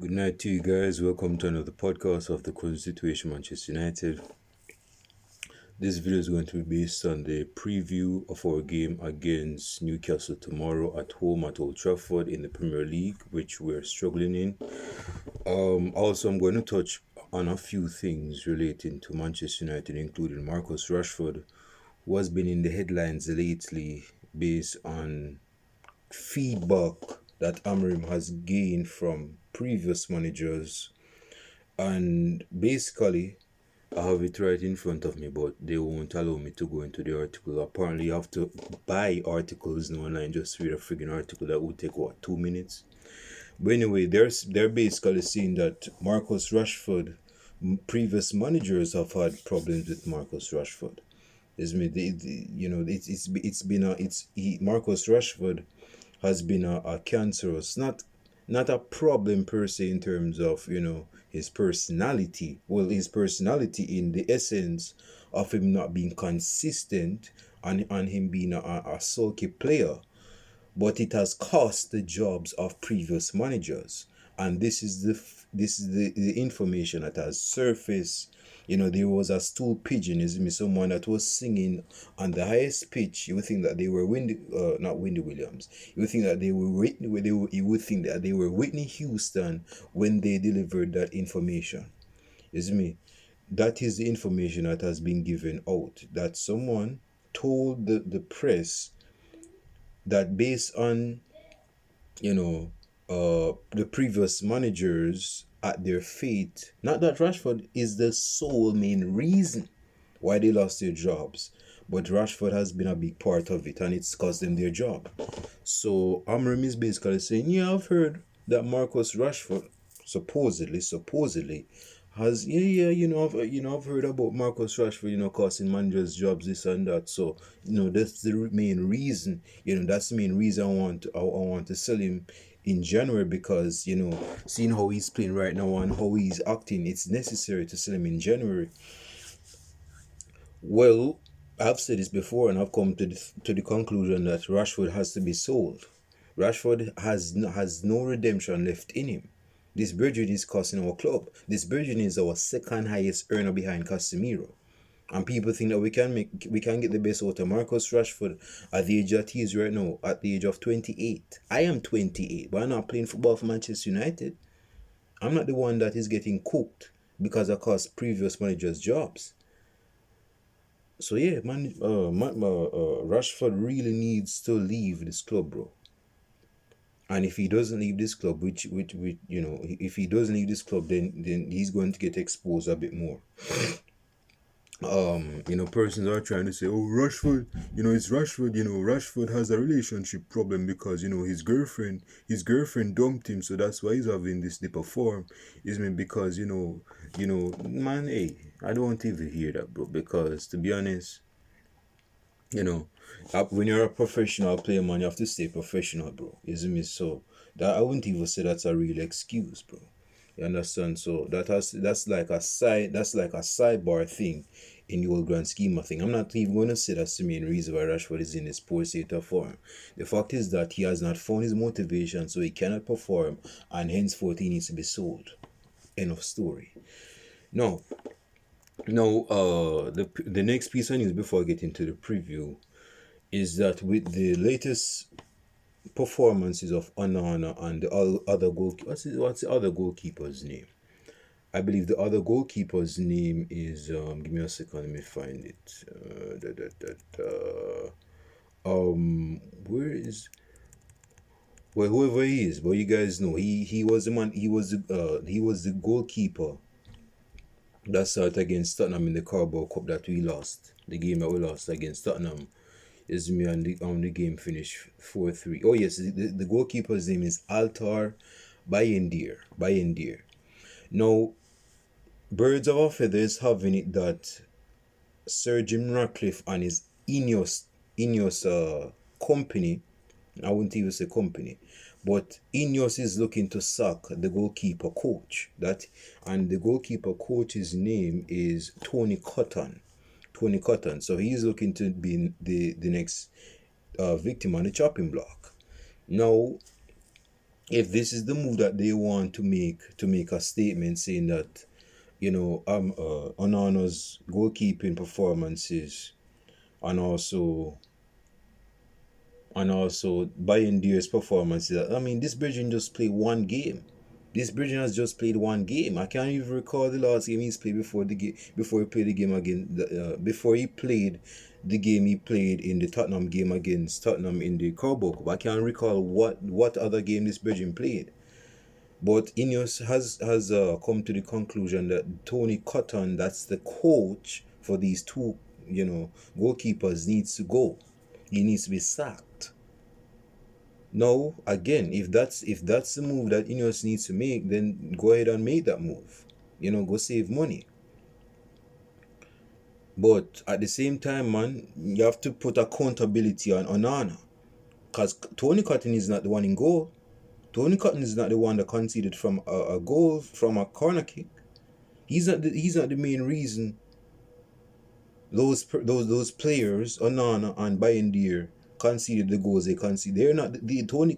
Good night to you guys. Welcome to another podcast of the current situation Manchester United. This video is going to be based on the preview of our game against Newcastle tomorrow at home at Old Trafford in the Premier League, which we're struggling in. Also, I'm going to touch on a few things relating to Manchester United, including Marcus Rashford, who has been in the headlines lately based on feedback that Amorim has gained from previous managers. And basically, I have it right in front of me, but they won't allow me to go into the article. Apparently, you have to buy articles now online just to read a friggin' article that would take, 2 minutes? But anyway, they're basically saying that Marcus Rashford, previous managers have had problems with Marcus Rashford. Marcus Rashford has been a cancerous, not a problem per se in terms of his personality. Well, his personality in the essence of him not being consistent and him being a sulky player, but it has cost the jobs of previous managers. And this is the information that has surfaced. There was a stool pigeon, someone that was singing on the highest pitch. You would think that they were not Wendy Williams. You would think that you would think that they were Whitney Houston when they delivered that information. That is the information that has been given out. That someone told the press that based on the previous managers at their fate, not that Rashford is the sole main reason why they lost their jobs, but Rashford has been a big part of it and it's cost them their job. So Amram is basically saying, yeah, I've heard that Marcus Rashford supposedly has I've heard about Marcus Rashford costing managers jobs, this and that. So that's the main reason. That's the main reason I want to sell him in January, because seeing how he's playing right now and how he's acting, it's necessary to sell him in January. Well, I've said this before and I've come to the conclusion that Rashford has to be sold. Rashford has no redemption left in him. This Virgin is costing our club. This Virgin is our second highest earner behind Casemiro. And people think that we can get the best out of Marcus Rashford at the age that he is right now, at the age of 28. I am 28, but I'm not playing football for Manchester United. I'm not the one that is getting cooked because I cost previous managers' jobs. So yeah, Rashford really needs to leave this club, bro. And if he doesn't leave this club, if he doesn't leave this club, then he's going to get exposed a bit more. Persons are trying to say, oh, Rashford, it's Rashford, Rashford has a relationship problem because, his girlfriend dumped him, so that's why he's having this dip of form. Because, man, hey, I don't want to even hear that, bro, because to be honest, when you're a professional player, man, you have to stay professional, bro. So that I wouldn't even say that's a real excuse, bro. You understand? So that's like a sidebar thing in the whole grand scheme of thing. I'm not even going to say that's the main reason why Rashford is in this poor state of form. The fact is that he has not found his motivation, so he cannot perform, and henceforth he needs to be sold. End of story. Now, the next piece of news before I get into the preview is that with the latest performances of Onana and the other goalkeeper, what's the other goalkeeper's name? I believe the other goalkeeper's name is give me a second, let me find it. Where is, well, whoever he is, but you guys know he was the man. He was the goalkeeper that started against Tottenham in the Carabao Cup that we lost. The game that we lost against Tottenham is me, and the game finished 4-3. Oh yes, the goalkeeper's name is Altar Bayendir. Now, birds of a feather is having it that Sir Jim Ratcliffe and his INEOS company, I wouldn't even say company, but INEOS is looking to sack the goalkeeper coach. And the goalkeeper coach's name is Tony Cotton. So he's looking to be the next victim on the chopping block. Now, if this is the move that they want to make a statement saying that, Onana's goalkeeping performances and also Bayendier's performances. I mean, this Bridgen just played one game. This Bridgen has just played one game. I can't even recall the last game he's played before the game. Before he played the game again. Before he played the game he played in the Tottenham game against Tottenham in the Carabao Cup. I can't recall what other game this Bridgen played. But INEOS has come to the conclusion that Tony Cotton, that's the coach for these two, goalkeepers, needs to go. He needs to be sacked. Now, again, if that's the move that INEOS needs to make, then go ahead and make that move. Go save money. But at the same time, man, you have to put accountability on Onana. Because Tony Cotton is not the one in goal. Tony Cotton is not the one that conceded from a goal from a corner kick. He's not the main reason those players, Onana and Bayendier, conceded the goals they conceded. They're not Tony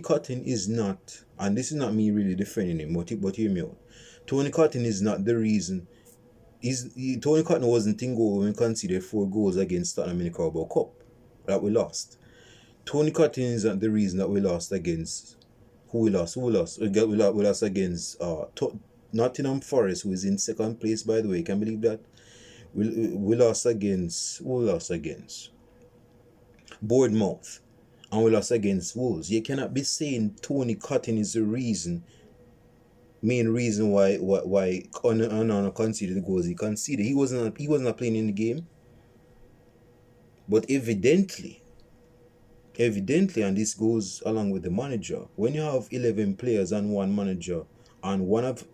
Cotton is not, and this is not me really defending him, but hear me out. Tony Cotton is not the reason. Tony Cotton wasn't in goal when we conceded 4 goals against Tottenham in the Carabao Cup that we lost. Tony Cotton is not the reason that we lost against. We lost against Nottingham Forest, who is in second place, by the way. Can you believe that? We lost against. Who we lost against? Bournemouth. And we lost against Wolves. You cannot be saying Tony Cotton is the main reason why Onana conceded the goals he conceded. He wasn't playing in the game. But evidently, and this goes along with the manager, when you have 11 players and one manager, and one of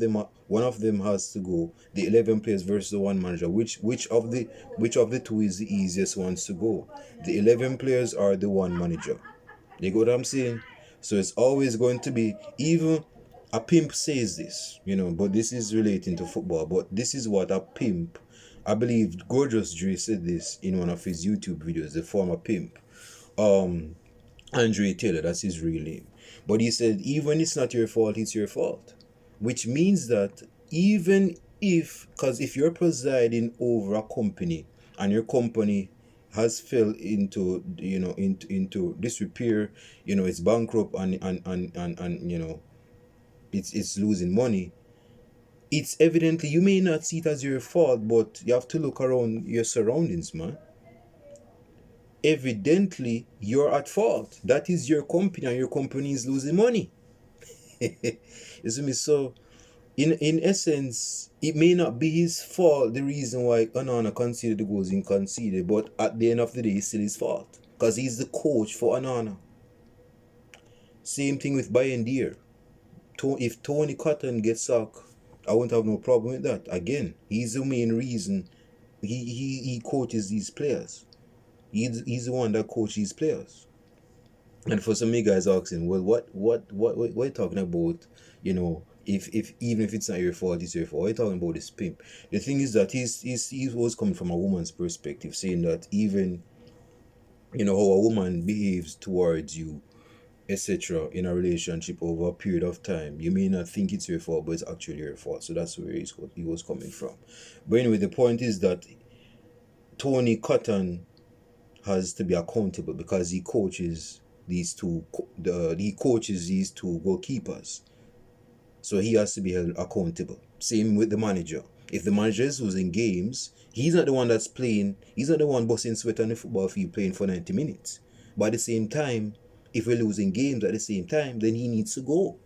them has to go, the 11 players versus the one manager, which of the two is the easiest ones to go? The 11 players are the one manager. You get what I'm saying? So it's always going to be, even a pimp says this, but this is relating to football, but this is what a pimp, I believe Gorgeous Dre said this in one of his YouTube videos, the former pimp, Andre Taylor, that's his real name. But he said, even it's not your fault, it's your fault. Which means that even because if you're presiding over a company and your company has fell into disrepair, it's bankrupt and it's losing money, it's evidently, you may not see it as your fault, but you have to look around your surroundings, man. Evidently, you're at fault. That is your company, and your company is losing money. You see me? So, in essence, it may not be his fault, the reason why Onana conceded the goals he conceded, but at the end of the day, it's still his fault. Because he's the coach for Onana. Same thing with Bayendier. If Tony Cotton gets sacked, I won't have no problem with that. Again, he's the main reason he coaches these players. He's the one that coaches these players. And for some of you guys asking, well, what are you talking about? If even if it's not your fault, it's your fault. What are you talking about this pimp? The thing is that he was coming from a woman's perspective, saying that even how a woman behaves towards you, etc., in a relationship over a period of time, you may not think it's your fault, but it's actually your fault. So that's where he was coming from. But anyway, the point is that Tony Cotton has to be accountable because he coaches these two goalkeepers. So he has to be held accountable. Same with the manager. If the manager is losing games, he's not the one that's playing. He's not the one busting sweat on the football field playing for 90 minutes. But at the same time, if we're losing games at the same time, then he needs to go.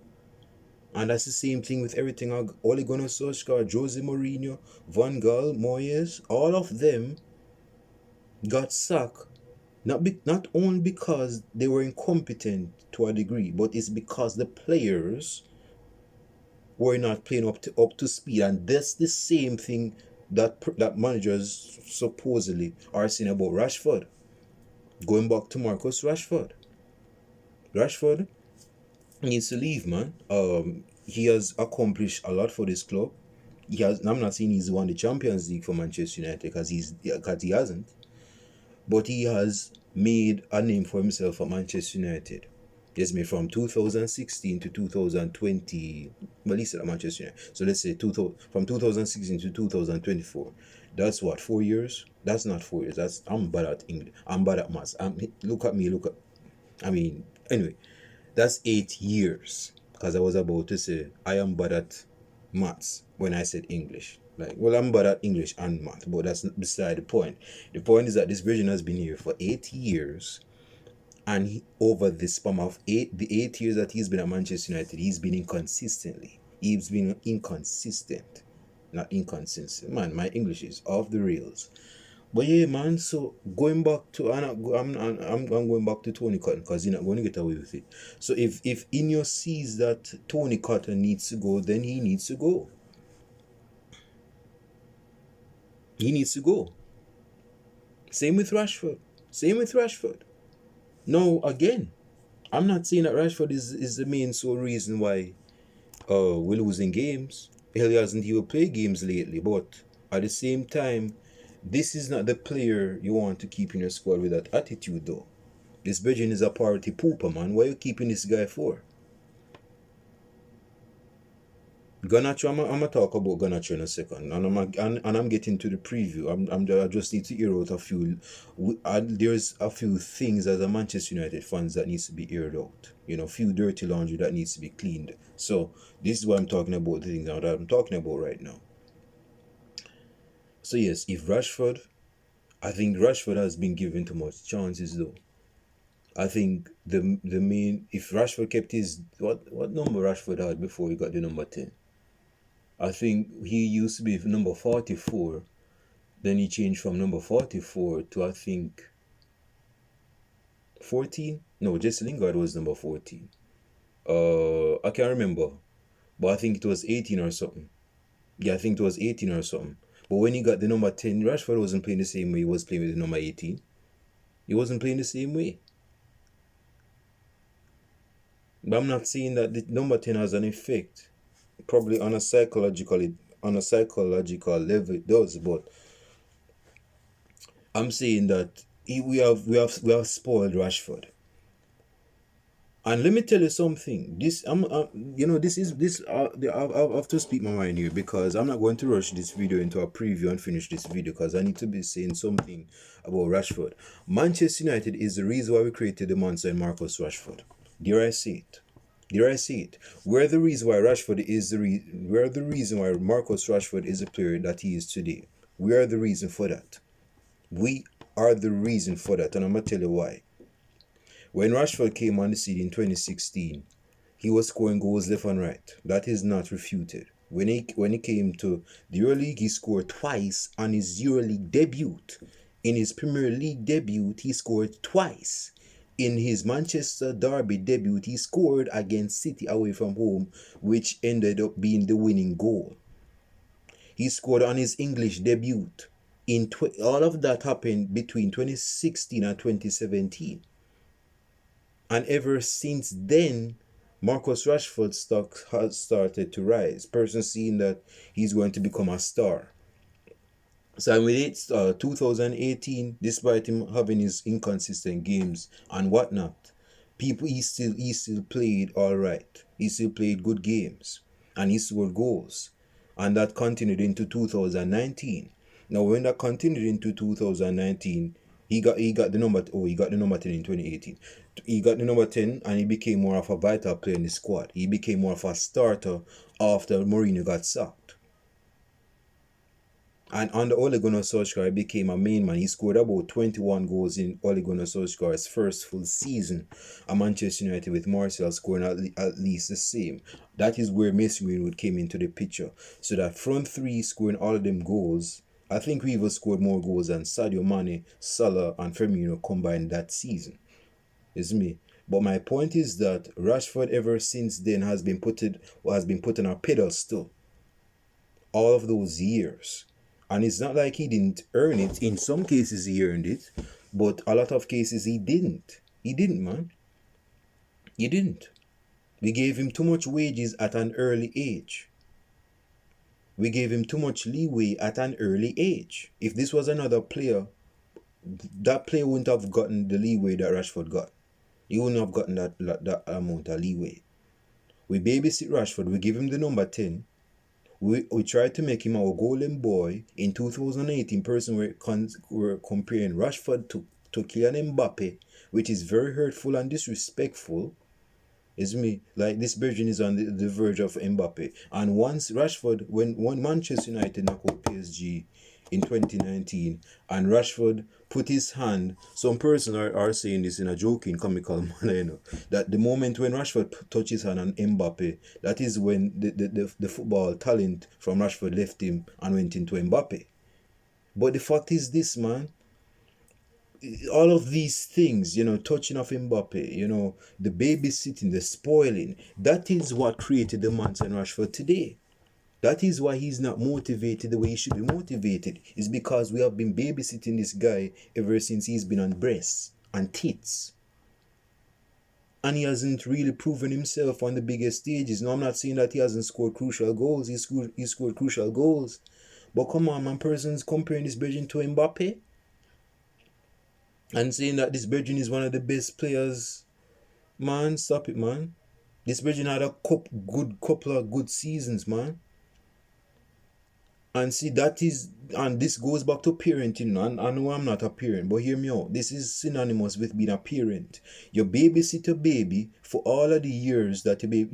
And that's the same thing with everything. Ole Gunnar Solskjaer, Jose Mourinho, Van Gaal, Moyes, all of them got sacked. Not only because they were incompetent to a degree, but it's because the players were not playing up to speed. And that's the same thing that managers supposedly are saying about Rashford. Going back to Marcus Rashford. Rashford needs to leave, man. He has accomplished a lot for this club. I'm not saying he's won the Champions League for Manchester United because he hasn't. But he has made a name for himself at Manchester United. Yes, me, from 2016 to 2020. Well, he's at Manchester United. So let's say from 2016 to 2024. That's what, 4 years? That's not 4 years. I'm bad at English. I'm bad at maths. Look at me. I mean, anyway, that's 8 years. Because I was about to say I am bad at maths when I said English. Like, well, I'm bad at English and math, but that's beside the point. The point is that this version has been here for 8 years, and over the span of the 8 years that he's been at Manchester United, he's been inconsistently. He's been inconsistent, not inconsistent. Man, my English is off the rails. But yeah, man. So going back to I'm going back to Tony Cotton because you're not going to get away with it. So if INEOS sees that Tony Cotton needs to go, then he needs to go. He needs to go. Same with Rashford. No, again, I'm not saying that Rashford is the main sole reason why we're losing games. He hasn't even played games lately, but at the same time, this is not the player you want to keep in your squad with that attitude, though. This Virgin is a party pooper, man. Why are you keeping this guy for? Garnacho, I'm gonna talk about Garnacho in a second, and I'm getting to the preview. I just need to hear out a few. There's a few things as a Manchester United fans that needs to be aired out. Few dirty laundry that needs to be cleaned. So this is what I'm talking about. The things that I'm talking about right now. So yes, I think Rashford has been given too much chances though. I think the main, if Rashford kept his what number Rashford had before he got the number 10. I think he used to be number 44. Then he changed from number 44 to, I think, 14. No, Jesse Lingard was number 14. I can't remember, but I think it was 18 or something. Yeah, I think it was 18 or something. But when he got the number 10, Rashford wasn't playing the same way he was playing with the number 18. He wasn't playing the same way. But I'm not saying that the number 10 has an effect. Probably on a psychological level it does, but I'm saying that we have spoiled Rashford. And let me tell you something. This I have to speak my mind here because I'm not going to rush this video into a preview and finish this video because I need to be saying something about Rashford. Manchester United is the reason why we created the monster in Marcus Rashford. Dare I say it? We're the reason why we're the reason why Marcus Rashford is the player that he is today. We are the reason for that. We are the reason for that, and I'm gonna tell you why. When Rashford came on the scene in 2016, he was scoring goals left and right. That is not refuted. When he came to the EuroLeague, he scored twice on his EuroLeague debut. In his Premier League debut, he scored twice. In his Manchester Derby debut, he scored against City away from home, which ended up being the winning goal. He scored on his English debut. All of that happened between 2016 and 2017. And ever since then, Marcus Rashford's stock has started to rise. Persons seeing that he's going to become a star. So with it, 2018, despite him having his inconsistent games and whatnot, he still played all right. He still played good games, and he scored goals, and that continued into 2019. Now, when that continued into 2019, he got the number 10 in 2018. He got the number 10, and he became more of a vital player in the squad. He became more of a starter after Mourinho got sacked. And under Ole Gunnar Solskjaer, he became a main man. He scored about 21 goals in Ole Gunnar Solskjaer's first full season at Manchester United, with Martial scoring at least the same. That is where Mason Greenwood came into the picture. So that front three scoring all of them goals, I think we even scored more goals than Sadio Mane, Salah, and Firmino combined that season. It's me. But my point is that Rashford ever since then has been put on a pedestal. All of those years. And it's not like he didn't earn it. In some cases he earned it, but a lot of cases he didn't. He didn't, man. He didn't. We gave him too much wages at an early age. We gave him too much leeway at an early age. If this was another player, that player wouldn't have gotten the leeway that Rashford got. He wouldn't have gotten that amount of leeway. We babysit Rashford. We give him the number 10. We tried to make him our golden boy. In 2018, we're comparing Rashford to Kylian Mbappe, which is very hurtful and disrespectful. It's me. Like, this virgin is on the verge of Mbappe. And once Rashford, when Manchester United knocked out PSG in 2019, and Rashford put his hand, some persons are saying this in a joking, comical manner, that the moment when Rashford touched his hand on Mbappe, that is when the football talent from Rashford left him and went into Mbappe. But the fact is this, man, all of these things, touching of Mbappe, the babysitting, the spoiling, that is what created the Manchester Rashford today. That is why he's not motivated the way he should be motivated. It's because we have been babysitting this guy ever since he's been on breasts and tits. And he hasn't really proven himself on the biggest stages. No, I'm not saying that he hasn't scored crucial goals. He scored crucial goals. But come on, man, persons comparing this Virgin to Mbappe and saying that this Virgin is one of the best players. Man, stop it, man. This Virgin had a couple of good seasons, man. And see, and this goes back to parenting. And I know I'm not a parent, but hear me out. This is synonymous with being a parent. You babysit your baby for all of the years that you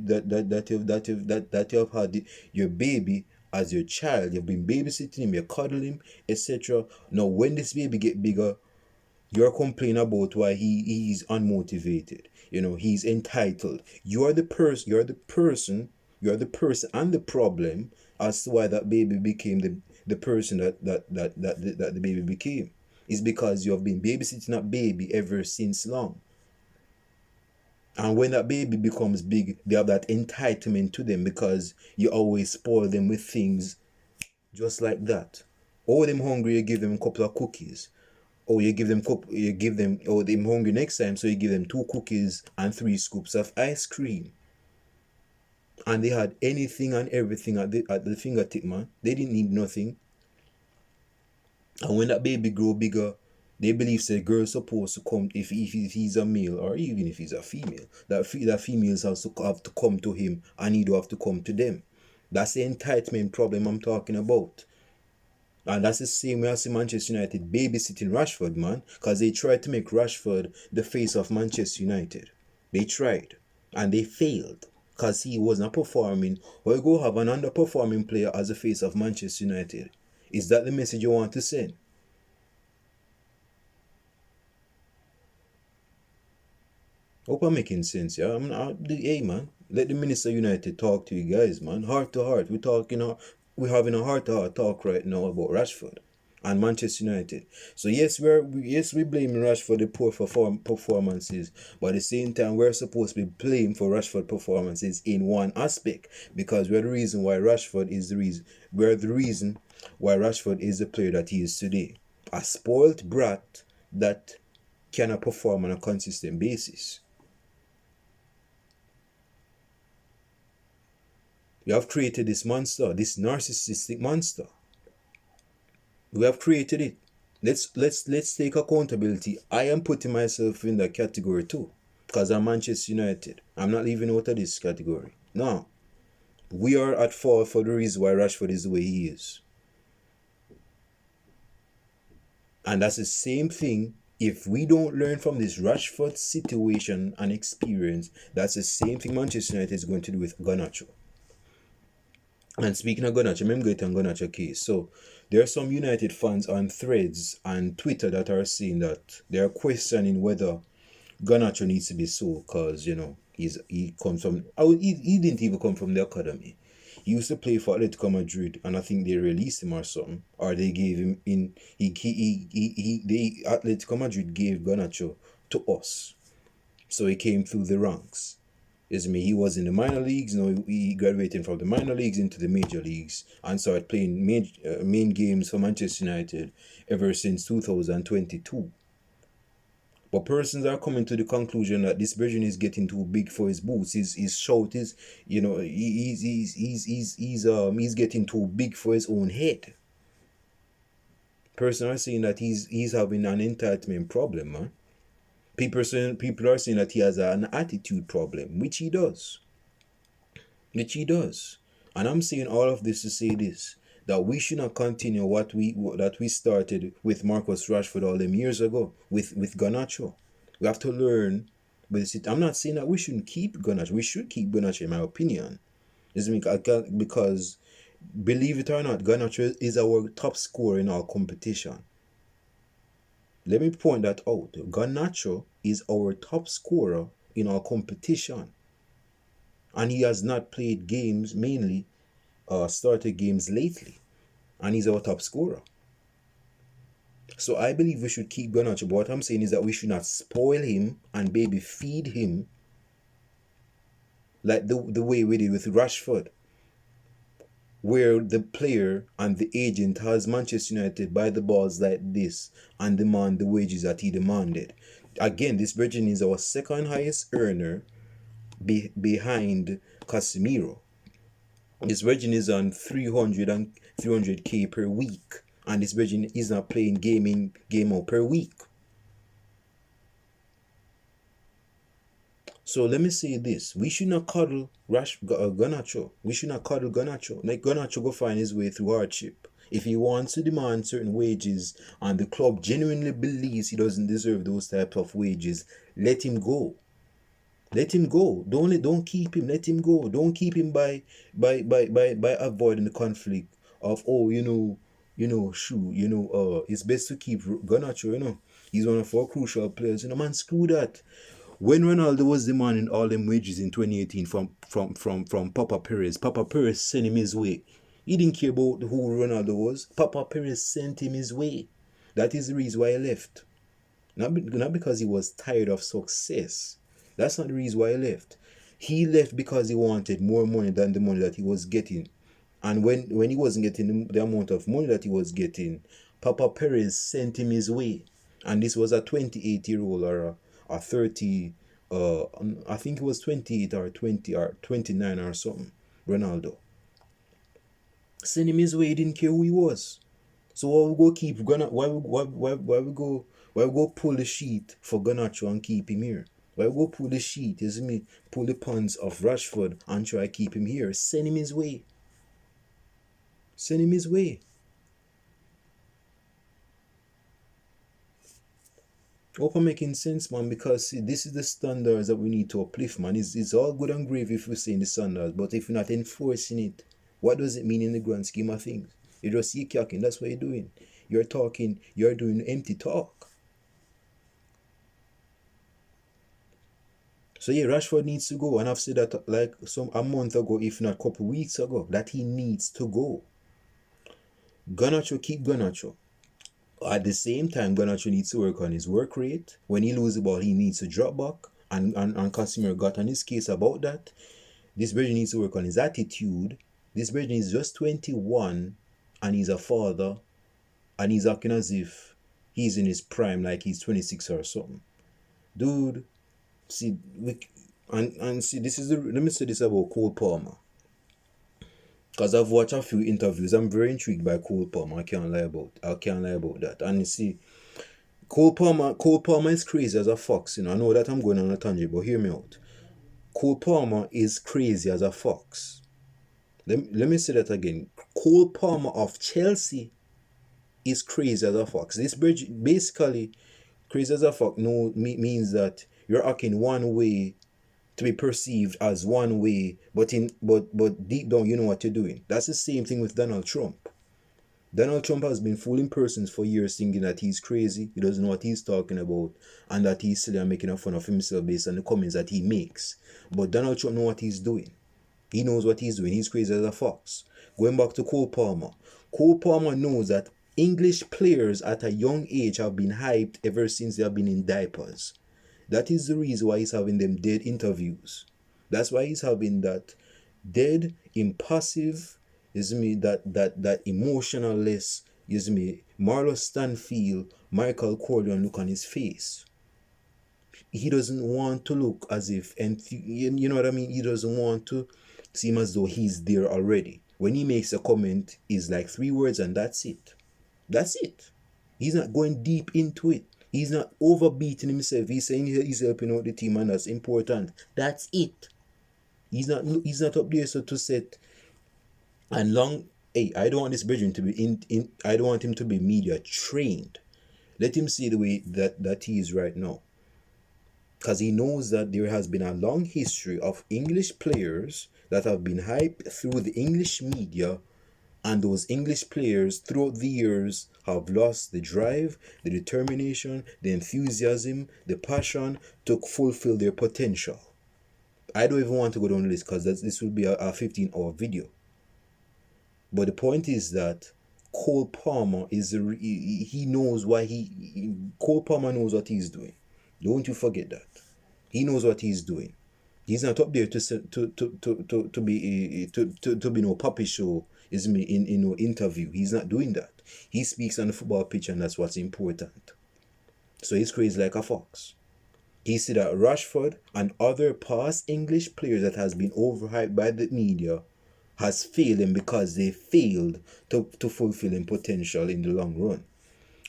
have had your baby as your child. You've been babysitting him, you cuddle him, etc. Now, when this baby get bigger, you're complaining about why he's unmotivated. He's entitled. You're the person and the problem as to why that baby became the person that the baby became. It's because you have been babysitting that baby ever since long. And when that baby becomes big, they have that entitlement to them because you always spoil them with things just like that. Oh, them hungry, you give them a couple of cookies. Or them hungry next time, so you give them 2 cookies and 3 scoops of ice cream. And they had anything and everything at the fingertip, man. They didn't need nothing. And when that baby grow bigger, they believe the girl's supposed to come, if he's a male or even if he's a female, that females have to come to him and he do have to come to them. That's the entitlement problem I'm talking about. And that's the same way I see Manchester United babysitting Rashford, man. Because they tried to make Rashford the face of Manchester United. They tried. And they failed. Because he was not performing. Or you go have an underperforming player as the face of Manchester United. Is that the message you want to send? Hope I'm making sense, yeah? Hey, man. Let the Minister United talk to you guys, man. Heart to heart. We're having a heart-to-heart talk right now about Rashford and Manchester United. So yes, we blaming Rashford for the poor performances, but at the same time, we're supposed to be blamed for Rashford performances in one aspect, because we're the reason why Rashford is the player that he is today. A spoiled brat that cannot perform on a consistent basis. We have created this monster, this narcissistic monster. We have created it. Let's take accountability. I am putting myself in that category too, because I'm Manchester United. I'm not leaving out of this category. No. We are at fault for the reason why Rashford is the way he is. And that's the same thing. If we don't learn from this Rashford situation and experience, that's the same thing Manchester United is going to do with Garnacho. And speaking of Garnacho, remember it on Garnacho case. So there are some United fans on Threads and Twitter that are saying that they are questioning whether Garnacho needs to be sold, because he comes from he didn't even come from the academy. He used to play for Atletico Madrid, and I think they released him or something, or they gave him in. Atletico Madrid gave Garnacho to us, so he came through the ranks. He was in the minor leagues. He graduated from the minor leagues into the major leagues and started playing main games for Manchester United ever since 2022. But persons are coming to the conclusion that this version is getting too big for his boots. His shout is, he's getting too big for his own head. Persons are saying that he's having an entitlement problem, man. People are saying that he has an attitude problem, which he does. And I'm saying all of this to say this, that we should not continue that we started with Marcus Rashford all them years ago with Garnacho. We have to learn. But I'm not saying that we shouldn't keep Garnacho. We should keep Garnacho, in my opinion. Because believe it or not, Garnacho is our top scorer in our competition. Let me point that out. Garnacho is our top scorer in our competition. And he has not played games, mainly started games lately. And he's our top scorer. So I believe we should keep Garnacho. But what I'm saying is that we should not spoil him and baby feed him like the way we did with Rashford, where the player and the agent has Manchester United by the balls like this and demand the wages that he demanded. Again, this Virgin is our second highest earner behind Casemiro. This Virgin is on 300k per week, and this Virgin is not playing game out per week. So let me say this: we should not coddle Garnacho. We should not coddle Garnacho. Let Garnacho go find his way through hardship. If he wants to demand certain wages, and the club genuinely believes he doesn't deserve those types of wages, let him go. Let him go. Don't keep him. Let him go. Don't keep him by avoiding the conflict of it's best to keep Garnacho. He's one of our crucial players. Man, screw that. When Ronaldo was demanding all them wages in 2018 from Papa Perez sent him his way. He didn't care about who Ronaldo was. Papa Perez sent him his way. That is the reason why he left. Not because he was tired of success. That's not the reason why he left. He left because he wanted more money than the money that he was getting. And when he wasn't getting the amount of money that he was getting, Papa Perez sent him his way. And this was a 28-year-old or a 30, I think it was 28 or 20 or 29 or something, Ronaldo. Send him his way. He didn't care who he was. So why we go keep why we go pull the sheet for Garnacho and keep him here? Why we go pull the sheet, pull the pawns of Rashford and try to keep him here? Send him his way. Send him his way. Hope I'm making sense, man, because see, this is the standards that we need to uplift, man. It's all good and gravy if we're saying the standards, but if you're not enforcing it, what does it mean in the grand scheme of things? You just yik-yakking, that's what you're doing. You're talking, you're doing empty talk. So yeah, Rashford needs to go, and I've said that like a month ago, if not a couple weeks ago, that he needs to go. Garnacho, keep Garnacho. At the same time, Garnacho needs to work on his work rate. When he loses the ball, he needs to drop back, and Casemiro got on his case about that. This Virgin needs to work on his attitude. This Virgin is just 21, and he's a father, and he's acting as if he's in his prime, like he's 26 or something. Dude, see, see, let me say this about Cole Palmer. Because I've watched a few interviews. I'm very intrigued by Cole Palmer. I can't lie about that. And you see, Cole Palmer is crazy as a fox. I know that I'm going on a tangent, but hear me out. Cole Palmer is crazy as a fox. Let me say that again. Cole Palmer of Chelsea is crazy as a fox. This basically, crazy as a fox means that you're acting one way to be perceived as one way, but deep down you know what you're doing. That's the same thing with Donald Trump. Donald Trump has been fooling persons for years, thinking that he's crazy, he doesn't know what he's talking about, and that he's silly and making fun of himself based on the comments that he makes. But Donald Trump knows what he's doing. He knows what he's doing. He's crazy as a fox. Going back to Cole Palmer. Cole Palmer knows that English players at a young age have been hyped ever since they have been in diapers. That is the reason why he's having them dead interviews. That's why he's having that dead, impassive, that emotionaless, Marlo Stanfield, Michael Corleone look on his face. He doesn't want to look as if, you know what I mean? He doesn't want to seem as though he's there already. When he makes a comment, it's like 3 words and that's it. That's it. He's not going deep into it. He's not overbeating himself. He's saying he's helping out the team, and that's important. That's it. He's not up there so to set and long. Hey, I don't want this brethren to be I don't want him to be media trained. Let him see the way that he is right now. Because he knows that there has been a long history of English players that have been hyped through the English media, and those English players throughout the years have lost the drive, the determination, the enthusiasm, the passion to fulfill their potential. I don't even want to go down the list because this will be a 15-hour video. But the point is that Cole Palmer he knows why Cole Palmer knows what he's doing. Don't you forget that. He knows what he's doing. He's not up there to be no puppy show, is me in no interview. He's not doing that. He speaks on the football pitch, and that's what's important. So he's crazy like a fox. He said that Rashford and other past English players that has been overhyped by the media has failed him because they failed to fulfill his potential in the long run.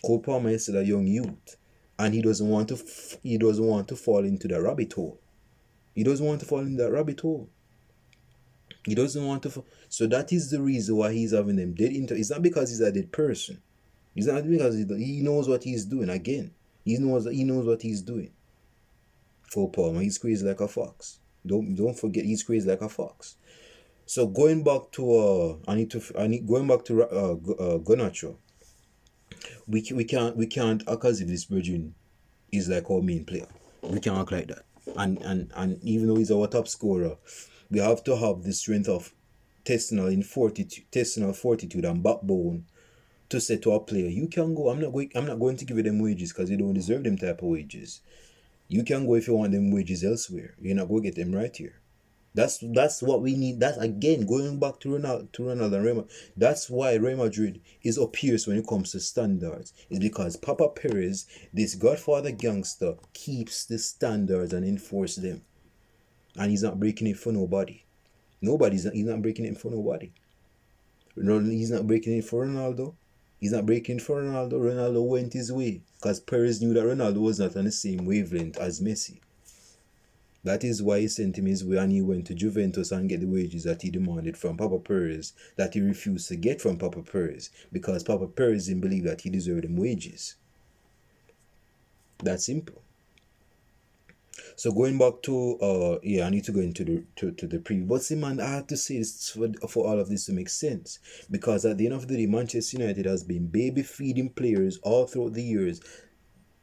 Cole Palmer is still a young youth, and he doesn't want to fall into the rabbit hole. He doesn't want to fall in that rabbit hole. He doesn't want to. So that is the reason why he's having them dead into. It's not because he's a dead person. It's not because he knows what he's doing. Again, he knows what he's doing. Cole Palmer, he's crazy like a fox. Don't forget, he's crazy like a fox. So going back to going back to Garnacho, we can't act as if this virgin is like our main player. We can't act like that. And even though he's our top scorer, we have to have the strength of intestinal fortitude and backbone to say to our player, you can go. I'm not going to give you them wages because you don't deserve them type of wages. You can go if you want them wages elsewhere. You're not going to get them right here. That's what we need. That's again going back to Ronaldo and Real Madrid. That's why Real Madrid is up here when it comes to standards. It's because Papa Perez, this Godfather gangster, keeps the standards and enforces them, and he's not breaking it for nobody. He's not breaking it for nobody. He's not breaking it for Ronaldo. He's not breaking it for Ronaldo. Ronaldo went his way because Perez knew that Ronaldo was not on the same wavelength as Messi. That is why he sent him his way, and he went to Juventus and get the wages that he demanded from Papa Perez, that he refused to get from Papa Perez, because Papa Perez didn't believe that he deserved them wages. That's simple. So going back to I need to go into the preview. But see, man, I have to say this for all of this to make sense, because at the end of the day, Manchester United has been baby feeding players all throughout the years,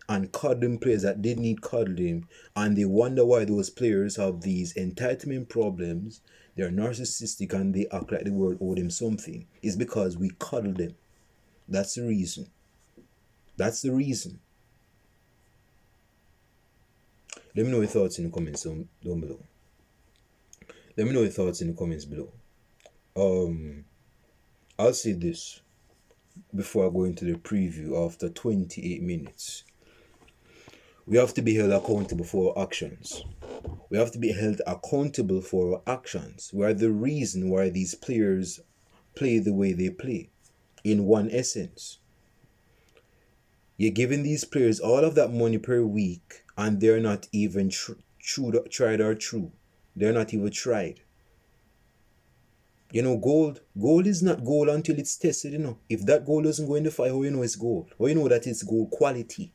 and cuddling players that did need cuddling, and they wonder why those players have these entitlement problems. They're narcissistic and they act like the world owed them something. It's because we cuddle them. That's the reason. Let me know your thoughts in the comments down below. I'll say this before I go into the preview after 28 minutes. We have to be held accountable for our actions. We are the reason why these players play the way they play. In one essence, you're giving these players all of that money per week, and they're not even tried or true. They're not even tried. Gold is not gold until it's tested. If that gold doesn't go in the fire, how you know it's gold? How you know that it's gold quality?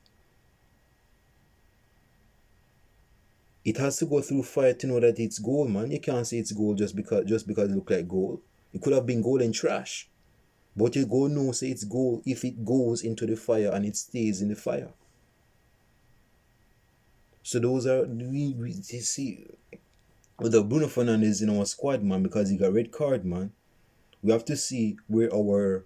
It has to go through fire to know that it's gold, man. You can't say it's gold just because it look like gold. It could have been gold and trash. But you go no say it's gold if it goes into the fire and it stays in the fire. So those are you see with the Bruno Fernandes in our squad, man, because he got red card, man. We have to see where our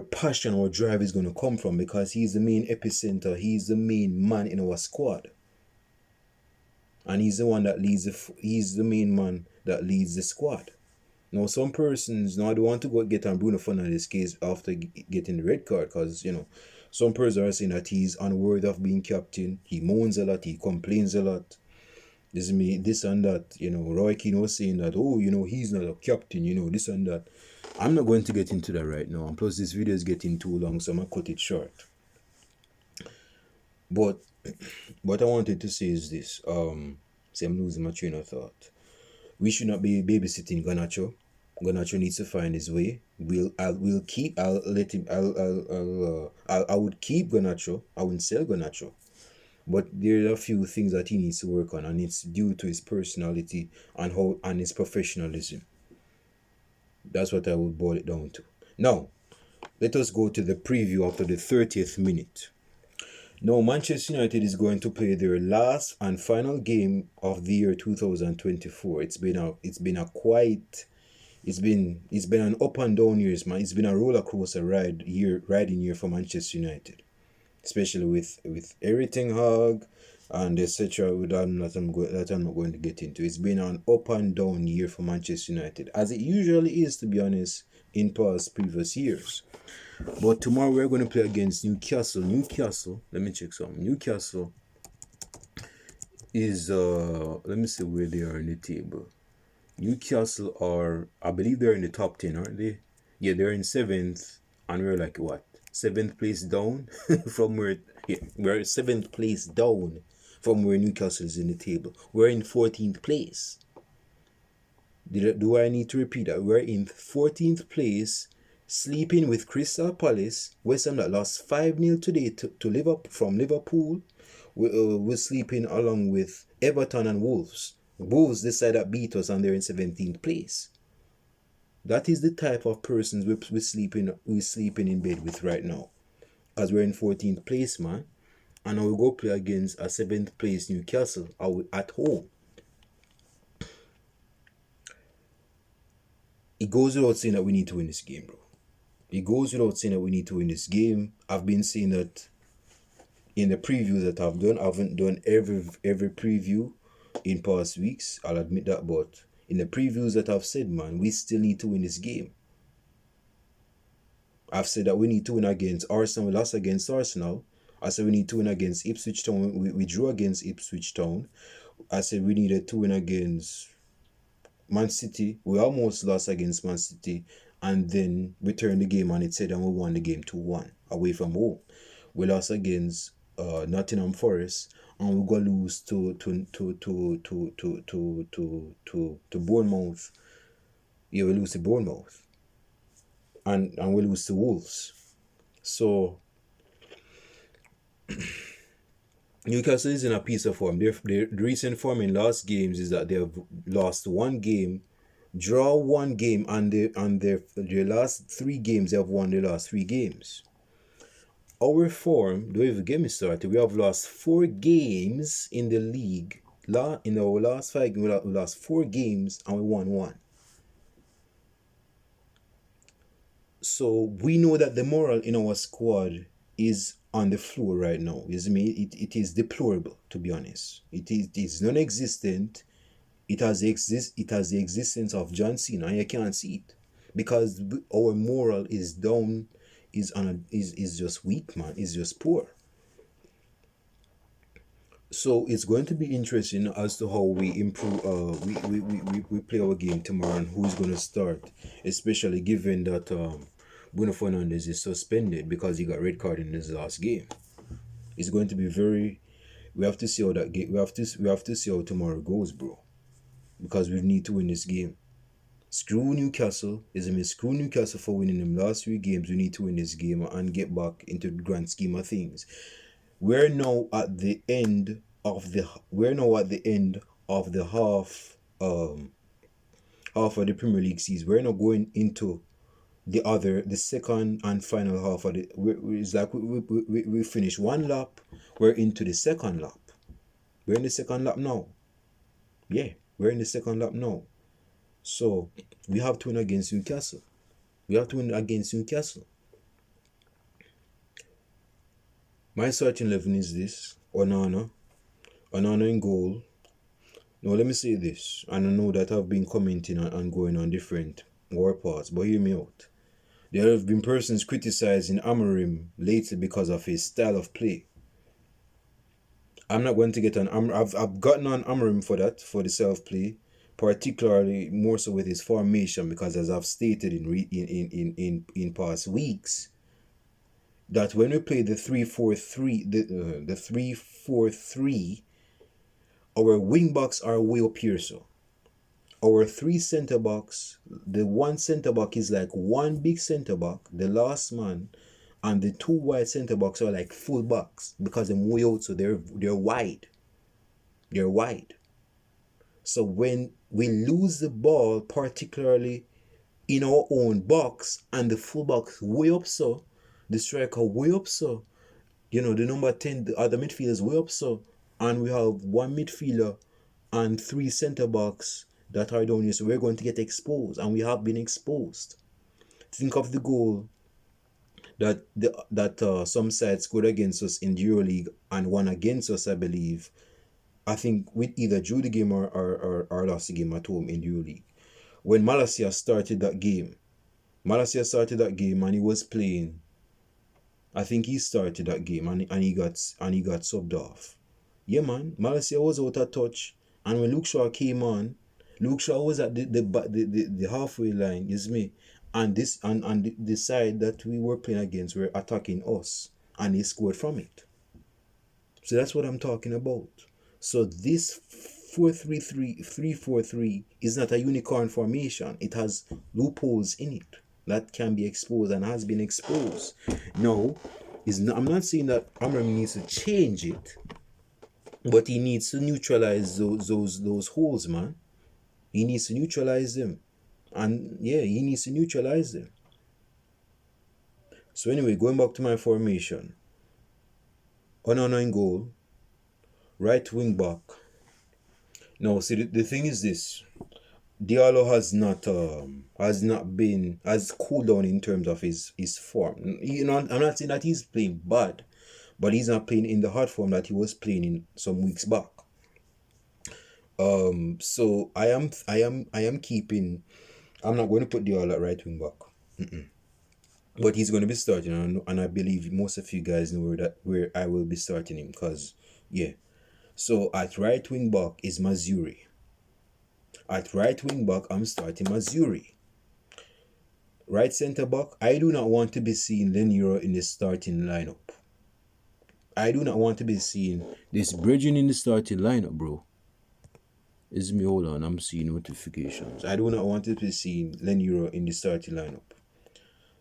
passion, our drive is going to come from, because he's the main epicenter. He's the main man in our squad. And he's the one that he's the main man that leads the squad. Now, some persons, I don't want to go get on Bruno Fernandes' case after getting the red card, because, some persons are saying that he's unworthy of being captain. He moans a lot, he complains a lot. This and that. Roy Keane was saying that, he's not a captain, this and that. I'm not going to get into that right now. And plus, this video is getting too long, so I'm going to cut it short. But what I wanted to say is this. See, I'm losing my train of thought. We should not be babysitting Garnacho. Garnacho needs to find his way. I'll let him. I would keep Garnacho. I wouldn't sell Garnacho. But there are a few things that he needs to work on, and it's due to his personality and his professionalism. That's what I would boil it down to. Now, let us go to the preview after the 30th minute. Now, Manchester United is going to play their last and final game of the year 2024. It's been an up and down years, man. It's been a roller coaster riding year for Manchester United, especially with everything Hag and etc. That I'm not going to get into. It's been an up and down year for Manchester United, as it usually is, to be honest, in previous years. But tomorrow we're going to play against Newcastle. Let me check some. Newcastle is let me see where they are in the table. Newcastle are, I believe they're in the top 10, aren't they? Yeah, they're in 7th, and we're like what? 7th place down from where? Yeah, we're 7th place down from where Newcastle is in the table. We're in 14th place. Do I need to repeat that? We're in 14th place, sleeping with Crystal Palace. West Ham that lost 5-0 today to Liverpool. We're sleeping along with Everton and Wolves. Wolves, the side that beat us, and they're in 17th place. That is the type of persons we're sleeping in bed with right now. As we're in 14th place, man. And now we go play against a 7th place Newcastle at home. It goes without saying that we need to win this game, bro. It goes without saying that we need to win this game. I've been saying that in the previews that I've done. I haven't done every preview in past weeks. I'll admit that, but in the previews that I've said, man, we still need to win this game. I've said that we need to win against Arsenal. We lost against Arsenal. I said we need to win against Ipswich Town. We drew against Ipswich Town. I said we needed to win against Man City. We almost lost against Man City, and then we turned the game on its head and we won the game 2-1 away from home. We lost against Nottingham Forest, and we got lose to Bournemouth. Yeah, we lose to Bournemouth, and we lose to Wolves. So Newcastle is in a piece of form. Their recent form in last games is that they have lost 1 game, draw 1 game, and their last 3 games they have won their last 3 games. Our form, don't even get me started. We have lost 4 games in the league. In our last 5 games, we lost 4 games and we won 1. So we know that the morale in our squad is on the floor right now. It is deplorable, to be honest. It is non-existent. It has the existence of John Cena, and you can't see it because our morale is down. Is just weak, man. It's just poor. So it's going to be interesting as to how we improve. We play our game tomorrow and who's going to start, especially given that Bruno Fernandes is suspended because he got red card in his last game. It's going to be very. We have to see how that game. We have to see how tomorrow goes, bro, because we need to win this game. Screw Newcastle. Screw Newcastle for winning them last 3 games. We need to win this game and get back into the grand scheme of things. We're now at the end of the half of the Premier League season. We're now going into the second and final half of it. It's like we finished 1 lap. We're into the second lap. We're in the second lap now. Yeah, we're in the second lap now. So we have to win against Newcastle. My starting 11 is this: Onana in goal. Now let me say this, and I know that I've been commenting and going on different war parts, but hear me out. There have been persons criticizing Amorim lately because of his style of play. I'm not going to get on I've gotten on Amorim for that, for the self-play, particularly more so with his formation, because as I've stated in past weeks, that when we play the 3-4-3, the 3-4-3, our wing backs are way up here. So our three centre backs, the one centre back is like one big centre back, the last man, and the two wide centre backs are like full backs because they're way out, so they're wide. They're wide. So when we lose the ball, particularly in our own box, and the fullback way up, so the striker way up, so the number 10, the other midfielders way up, so, and we have one midfielder and three centre backs that are down here, so we're going to get exposed, and we have been exposed. Think of the goal that some sides scored against us in the EuroLeague and one against us, I believe. I think we either drew the game or lost the game at home in the EuroLeague. When Malacia started that game and he was playing. I think he started that game and he got subbed off. Yeah, man, Malacia was out of touch, and when Luke Shaw came on, Luke Shaw was at the halfway line, is me, and the side that we were playing against were attacking us, and he scored from it. So that's what I'm talking about. So this 3-4-3 is not a unicorn formation. It has loopholes in it that can be exposed and has been exposed. No, I'm not saying that Amram needs to change it, but he needs to neutralize those holes, man. He needs to neutralize them. And yeah, he needs to neutralize them. So anyway, going back to my formation. Onana in goal. Right wing back. Now, see, the thing is this. Diallo has cooled down in terms of his form. I'm not saying that he's playing bad, but he's not playing in the hard form that he was playing in some weeks back. So I am keeping. I'm not going to put Diallo at right wing back. But he's going to be starting, and I believe most of you guys know where I will be starting him, because yeah. So at right wing back is Mazuri. At right wing back, I'm starting Mazuri. Right centre back, I do not want to be seeing Leniero in the starting lineup. I do not want to be seeing this bridging in the starting lineup, bro. Is me, hold on, I'm seeing notifications. I do not want to be seeing Leniero in the starting lineup.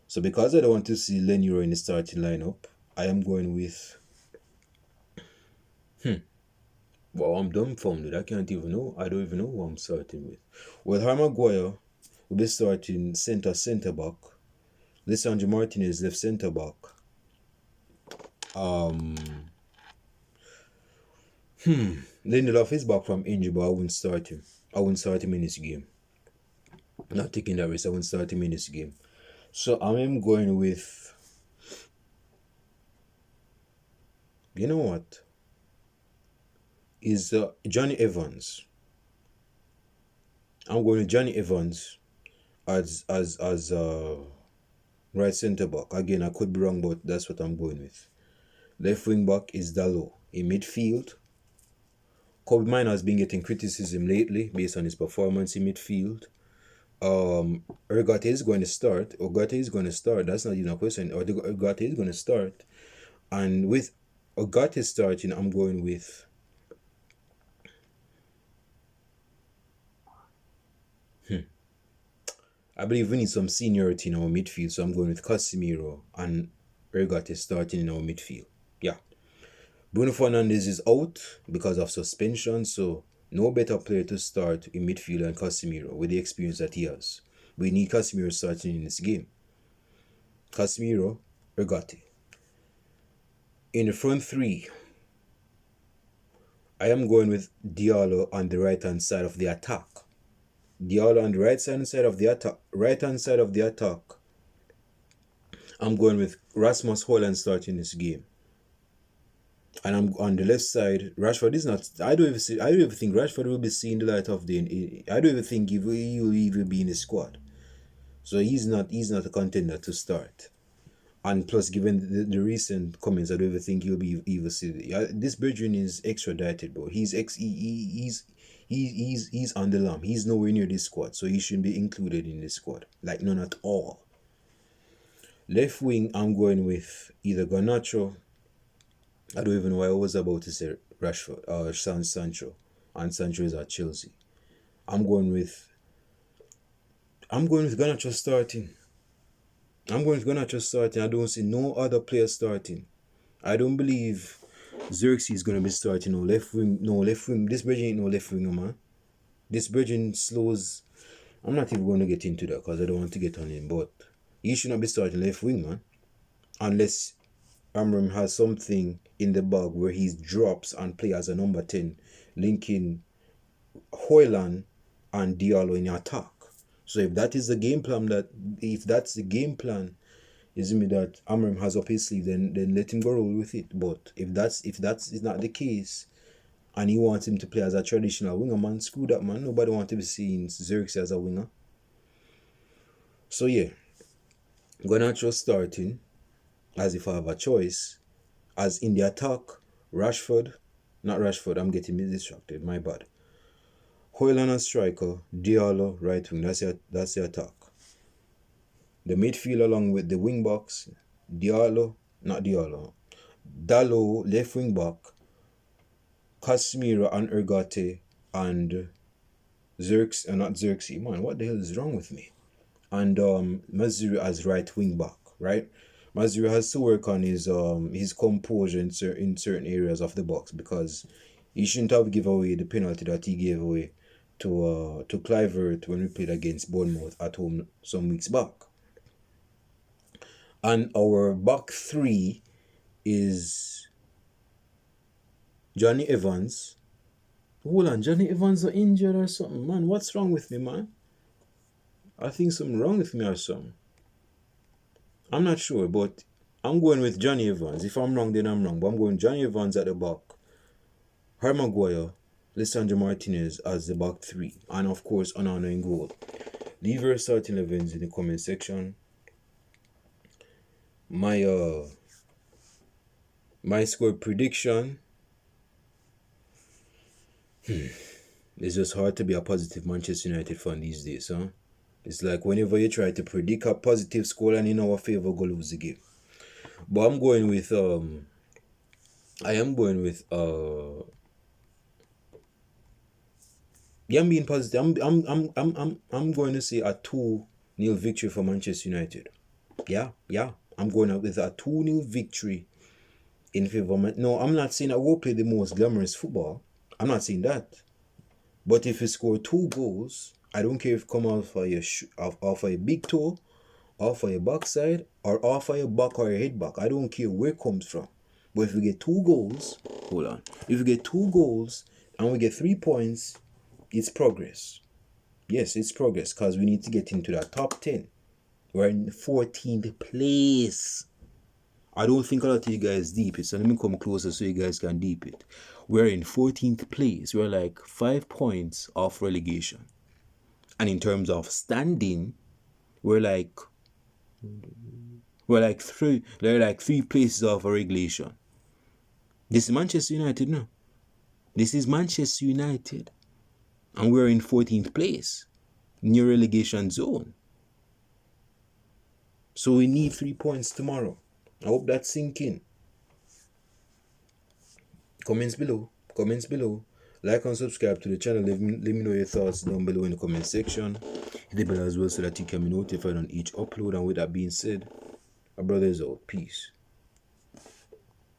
So because I don't want to see Leniero in the starting lineup, I am going with Well, I'm dumbfounded. I can't even know. I don't even know who I'm starting with. Well, Harry Maguire will be starting centre back. Lisandro Martinez left centre back. Lindelof is back from injury, but I wouldn't start him. I wouldn't start him in this game. I'm not taking that risk. I wouldn't start him in this game. So I am going with. You know what? Is Johnny Evans. I'm going with Johnny Evans as right centre back. Again, I could be wrong, but that's what I'm going with. Left wing back is Dalot. In midfield, Kobe Mino has been getting criticism lately based on his performance in midfield. Ugarte is going to start. That's not even a question. Ugarte is going to start. And with Ugarte starting, I'm going with I believe we need some seniority in our midfield, so I'm going with Casemiro and Ugarte starting in our midfield. Yeah. Bruno Fernandes is out because of suspension, so no better player to start in midfield than Casemiro with the experience that he has. We need Casemiro starting in this game. Casemiro, Ugarte. In the front three, I am going with Diallo on the right-hand side of the attack. Diallo on the right-hand side of the attack. I'm going with Rasmus Hojlund starting this game. And I'm on the left side. Rashford is not. I don't even think Rashford will be seeing the light of day. I don't even think he will even be in the squad. So he's not a contender to start. And plus, given the recent comments, I don't even think he'll be even see. This Bridging is extradited, bro. He's on the lam. He's nowhere near this squad, so he shouldn't be included in this squad. Like, none at all. Left wing, I'm going with either Garnacho. I don't even know why I was about to say Rashford or Sancho. And Sancho is at Chelsea. I'm going with Garnacho starting. I don't see no other player starting. I don't believe Xerxes is going to be starting. No left wing. This bridge ain't no left winger, man. This bridging slows. I'm not even going to get into that because I don't want to get on him. But he should not be starting left wing, man. Unless Amorim has something in the bag where he drops and play as a number 10, linking Højlund and Diallo in attack. So if that is the game plan, is me that Amorim has up his sleeve, then let him go roll with it. But if that's is not the case, and he wants him to play as a traditional winger, man, screw that, man. Nobody wants to be seeing Xerxes as a winger. So yeah, Garnacho starting, as if I have a choice. As in the attack, I'm getting distracted, my bad. Højlund as striker, Diallo right wing, that's the attack. The midfield along with the wing backs, Dalot left wing back, Casemiro and Ugarte, and Xerxes, man, what the hell is wrong with me? And Mazuri as right wing back, right? Mazuri has to work on his composure in certain areas of the box, because he shouldn't have given away the penalty that he gave away to Kluivert when we played against Bournemouth at home some weeks back. And our back three is Johnny Evans. Hold on, Johnny Evans are injured or something, man. What's wrong with me, man? I think something wrong with me or something. I'm not sure, but I'm going with Johnny Evans. If I'm wrong, then I'm wrong. But I'm going Johnny Evans at the back, Harry Maguire, Lisandro Martinez as the back three, and of course Onana in goal. Leave your starting 11s in the comment section. My score prediction. It's just hard to be a positive Manchester United fan these days, huh? It's like whenever you try to predict a positive score and in our favor, go lose the game. But I'm going with I'm being positive. I'm going to say a 2-0 victory for Manchester United. Yeah. I'm going out with a 2-0 victory in favor of No, I'm not saying I will play the most glamorous football. I'm not saying that. But if you score 2 goals, I don't care if it come off for your big toe, off for your backside, or off for your back or your head back. I don't care where it comes from. But if we get 2 goals, if we get 2 goals and we get 3 points, it's progress. Yes, it's progress, because we need to get into that top 10. We're in 14th place. I don't think a lot of you guys deep it, so let me come closer so you guys can deep it. We're in 14th place. We're like 5 points off relegation. And in terms of standing, we're like 3 places off relegation. This is Manchester United now. This is Manchester United. And we're in 14th place, near relegation zone. So we need 3 points tomorrow. I hope that's sinking. Comments below. Like and subscribe to the channel. Let me know your thoughts down below in the comment section. Hit the bell as well so that you can be notified on each upload. And with that being said, our brother is out. Peace.